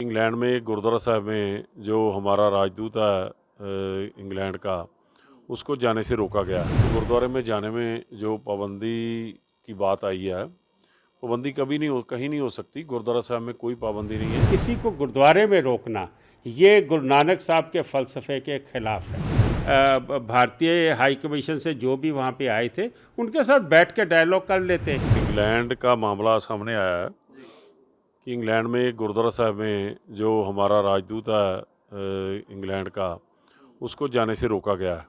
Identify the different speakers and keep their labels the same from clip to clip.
Speaker 1: England में गुरुद्वारा साहब में जो हमारा राजदूत है इंग्लैंड का, उसको जाने से रोका गया है। गुरुद्वारे में जाने में जो पाबंदी की बात आई है, पाबंदी कहीं नहीं हो सकती। गुरुद्वारा साहब में कोई पाबंदी नहीं है।
Speaker 2: किसी को गुरुद्वारे में रोकना ये गुरु नानक साहब के फ़लसफ़े के ख़िलाफ़ है। भारतीय हाई कमीशन से जो भी वहाँ पे आए थे उनके साथ बैठ के डायलॉग कर लेते।
Speaker 1: इंग्लैंड का मामला सामने आया है कि इंग्लैंड में गुरुद्वारा साहब में जो हमारा राजदूत है इंग्लैंड का, उसको जाने से रोका गया है।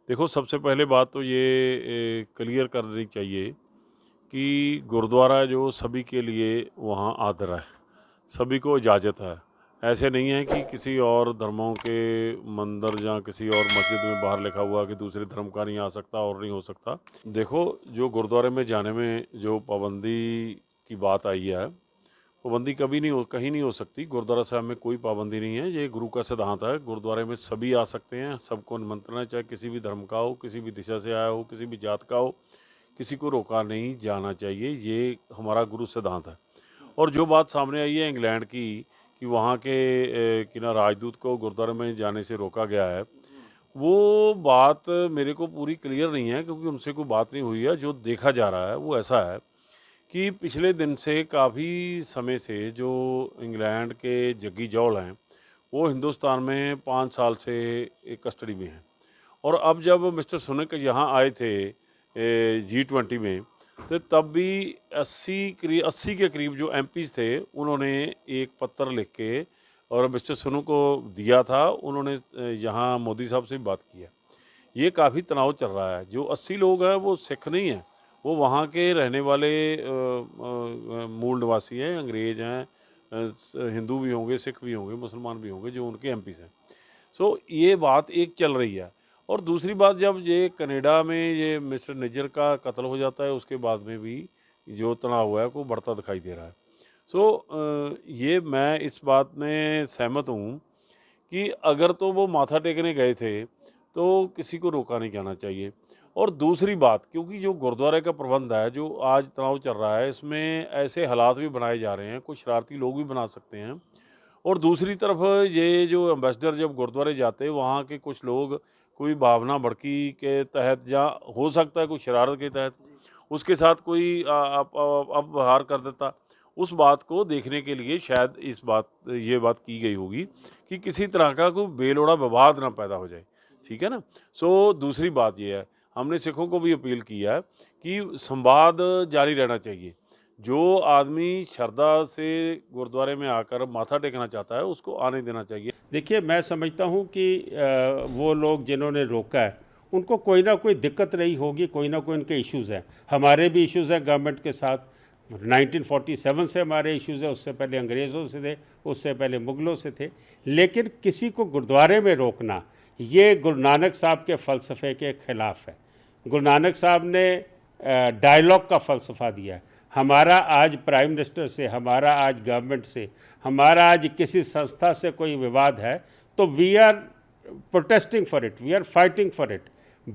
Speaker 1: देखो, सबसे पहले बात तो ये क्लियर करनी चाहिए कि गुरुद्वारा जो सभी के लिए वहाँ आदर है, सभी को इजाज़त है। ऐसे नहीं है कि किसी और धर्मों के मंदिर या किसी और मस्जिद में बाहर लिखा हुआ कि दूसरे धर्म का नहीं आ सकता और नहीं हो सकता। देखो, जो गुरुद्वारे में जाने में जो पाबंदी की बात आई है, पाबंदी कहीं नहीं हो सकती। गुरुद्वारा साहब में कोई पाबंदी नहीं है। ये गुरु का सिद्धांत है। गुरुद्वारे में सभी आ सकते हैं, सबको निमंत्रण है, चाहे किसी भी धर्म का हो, किसी भी दिशा से आया हो, किसी भी जात का हो, किसी को रोका नहीं जाना चाहिए। ये हमारा गुरु सिद्धांत है। और जो बात सामने आई है इंग्लैंड की कि वहाँ के राजदूत को गुरुद्वारे में जाने से रोका गया है, वो बात मेरे को पूरी क्लियर नहीं है, क्योंकि उनसे कोई बात नहीं हुई है। जो देखा जा रहा है वो ऐसा है कि पिछले दिन से काफ़ी समय से जो इंग्लैंड के जग्गी जौल हैं, वो हिंदुस्तान में 5 साल से कस्टडी में हैं। और अब जब मिस्टर सुनक यहाँ आए थे G20 में, तो तब भी 80 के करीब जो MPs थे, उन्होंने एक पत्र लिख के और मिस्टर सुनक को दिया था। उन्होंने यहाँ मोदी साहब से भी बात की है। ये काफ़ी तनाव चल रहा है। जो 80 लोग हैं वो सिख नहीं हैं, वो वहाँ के रहने वाले मूल निवासी हैं, अंग्रेज़ हैं, हिंदू भी होंगे, सिख भी होंगे, मुसलमान भी होंगे, जो उनके MPs हैं। सो ये बात एक चल रही है। और दूसरी बात, जब ये कनाडा में ये मिस्टर निज्जर का कत्ल हो जाता है, उसके बाद में भी जो तनाव हुआ है वो बढ़ता दिखाई दे रहा है। ये मैं इस बात में सहमत हूँ कि अगर तो वो माथा टेकने गए थे तो किसी को रोका नहीं जाना चाहिए। और दूसरी बात, क्योंकि जो गुरुद्वारे का प्रबंध है, जो आज तनाव चल रहा है, इसमें ऐसे हालात भी बनाए जा रहे हैं, कुछ शरारती लोग भी बना सकते हैं। और दूसरी तरफ ये जो एम्बेसडर जब गुरुद्वारे जाते हैं, वहाँ के कुछ लोग कोई भावना भड़की के तहत, या हो सकता है कोई शरारत के तहत उसके साथ कोई अपव्यवहार कर देता। उस बात को देखने के लिए शायद ये बात की गई होगी कि किसी तरह का कोई बेलोड़ा विवाद ना पैदा हो जाए। ठीक है ना? दूसरी बात ये है, हमने सिखों को भी अपील की है कि संवाद जारी रहना चाहिए। जो आदमी श्रद्धा से गुरुद्वारे में आकर माथा टेकना चाहता है, उसको आने देना चाहिए।
Speaker 2: देखिए, मैं समझता हूँ कि वो लोग जिन्होंने रोका है उनको कोई ना कोई दिक्कत रही होगी, कोई ना कोई उनके इश्यूज़ हैं। हमारे भी इश्यूज़ हैं गवर्नमेंट के साथ। 1947 से हमारे इश्यूज़ हैं, उससे पहले अंग्रेज़ों से थे, उससे पहले मुग़लों से थे। लेकिन किसी को गुरुद्वारे में रोकना ये गुरु नानक साहब के फ़लसफ़े के ख़िलाफ़ है। गुरु नानक साहब ने डायलॉग का फ़लसफ़ा दिया है। हमारा आज प्राइम मिनिस्टर से, हमारा आज गवर्नमेंट से, हमारा आज किसी संस्था से कोई विवाद है तो we are protesting for it, we are fighting for it,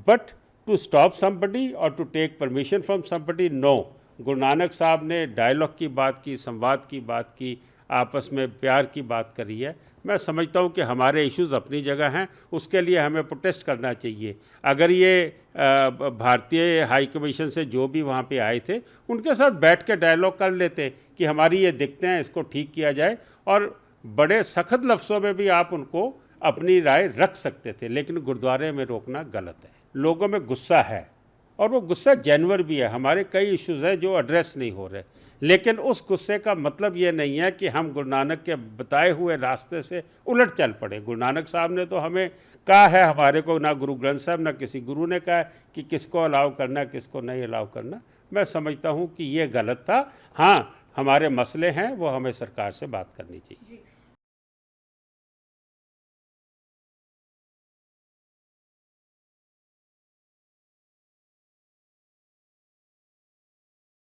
Speaker 2: but to stop somebody or to take permission from somebody, no. Guru Nanak साहब ने डायलॉग की बात की, संवाद की बात की, आपस में प्यार की बात करी है। मैं समझता हूँ कि हमारे इश्यूज़ अपनी जगह हैं, उसके लिए हमें प्रोटेस्ट करना चाहिए। अगर ये भारतीय हाई कमीशन से जो भी वहाँ पे आए थे उनके साथ बैठ के डायलॉग कर लेते कि हमारी ये दिक्कतें हैं, इसको ठीक किया जाए, और बड़े सख्त लफ्ज़ों में भी आप उनको अपनी राय रख सकते थे। लेकिन गुरुद्वारे में रोकना गलत है। लोगों में गुस्सा है और वो गुस्सा जेन्युइन भी है। हमारे कई इश्यूज़ हैं जो एड्रेस नहीं हो रहे, लेकिन उस गुस्से का मतलब ये नहीं है कि हम गुरु नानक के बताए हुए रास्ते से उलट चल पड़े। गुरु नानक साहब ने तो हमें कहा है, हमारे को ना गुरु ग्रंथ साहब ना किसी गुरु ने कहा है कि किसको अलाउ करना किसको नहीं अलाउ करना। मैं समझता हूँ कि ये गलत था। हाँ, हमारे मसले हैं, वो हमें सरकार से बात करनी चाहिए।